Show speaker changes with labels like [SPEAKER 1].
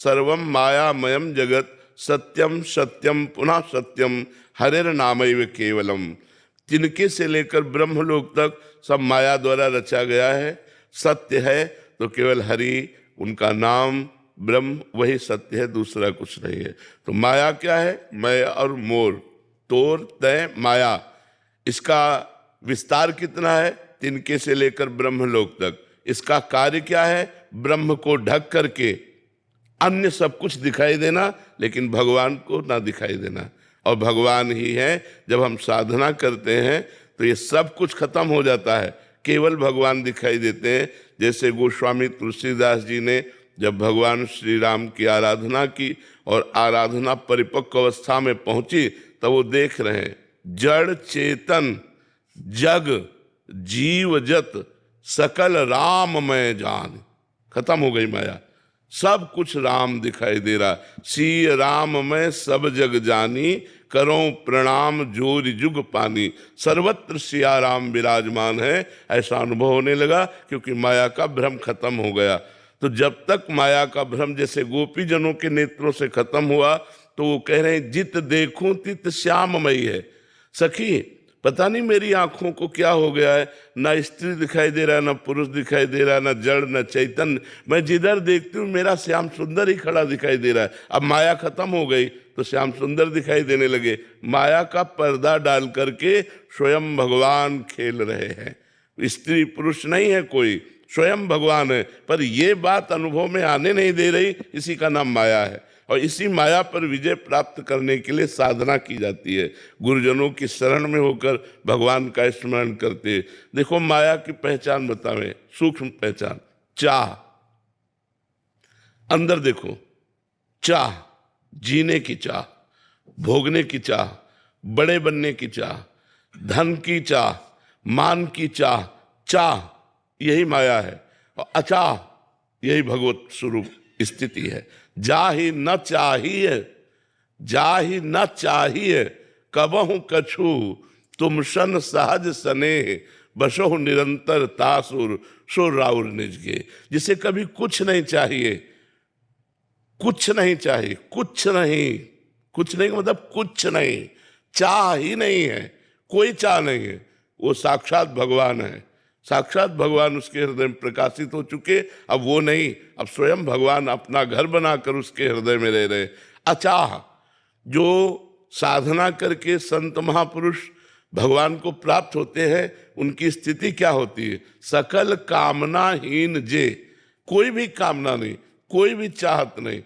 [SPEAKER 1] सर्वम मायामयम जगत सत्यम सत्यम पुनः सत्यम हरेर नामैव केवलम। तिनके से लेकर ब्रह्मलोक तक सब माया द्वारा रचा गया है। सत्य है तो केवल हरि, उनका नाम ब्रह्म वही सत्य है, दूसरा कुछ नहीं है। तो माया क्या है? मैं और मोर, तोर तय माया। इसका विस्तार कितना है? तिनके से लेकर ब्रह्मलोक तक। इसका कार्य क्या है? ब्रह्म को ढक करके अन्य सब कुछ दिखाई देना, लेकिन भगवान को ना दिखाई देना। और भगवान ही है। जब हम साधना करते हैं तो ये सब कुछ खत्म हो जाता है, केवल भगवान दिखाई देते हैं। जैसे गोस्वामी तुलसीदास जी ने जब भगवान श्री राम की आराधना की और आराधना परिपक्व अवस्था में पहुंची, तब वो देख रहे हैं जड़ चेतन जग जीव जत सकल राम मैं जान। खत्म हो गई माया, सब कुछ राम दिखाई दे रहा। सी राम मैं सब जग जानी, करो प्रणाम जोर जुग पानी। सर्वत्र सिया राम विराजमान है, ऐसा अनुभव होने लगा, क्योंकि माया का भ्रम खत्म हो गया। तो जब तक माया का भ्रम जैसे गोपी जनों के नेत्रों से खत्म हुआ, तो वो कह रहे हैं जित देखूं तित श्याममयी है। सखी, पता नहीं मेरी आंखों को क्या हो गया है, ना स्त्री दिखाई दे रहा है, ना पुरुष दिखाई दे रहा है, ना जड़ न चैतन्य। मैं जिधर देखती हूँ मेरा श्याम सुंदर ही खड़ा दिखाई दे रहा है। अब माया खत्म हो गई तो श्याम सुंदर दिखाई देने लगे। माया का पर्दा डाल करके स्वयं भगवान खेल रहे हैं। स्त्री पुरुष नहीं है कोई, स्वयं भगवान है। पर ये बात अनुभव में आने नहीं दे रही, इसी का नाम माया है। और इसी माया पर विजय प्राप्त करने के लिए साधना की जाती है। गुरुजनों की शरण में होकर भगवान का स्मरण करते। देखो माया की पहचान बतावे, सूक्ष्म पहचान। चाह, अंदर देखो, चाह, जीने की चाह, भोगने की चाह, बड़े बनने की चाह, धन की चाह, मान की चाह। चाह यही माया है, और अचाह यही भगवत स्वरूप स्थिति है। जा ही न चाहिए, जा ही न चाहिए, कबहु कछु तुम सन सहज स्नेह, बसो निरंतर तासुर सो राउर निजगे। जिसे कभी कुछ नहीं चाहिए, कुछ नहीं चाहिए, कुछ नहीं, कुछ नहीं मतलब कुछ नहीं, चाह ही नहीं है, कोई चाह नहीं है, वो साक्षात भगवान है। साक्षात भगवान उसके हृदय में प्रकाशित हो चुके। अब वो नहीं, अब स्वयं भगवान अपना घर बनाकर उसके हृदय में रह रहे। अचाह, जो साधना करके संत महापुरुष भगवान को प्राप्त होते हैं, उनकी स्थिति क्या होती है? सकल कामनाहीन जे, कोई भी कामना नहीं, कोई भी चाहत नहीं।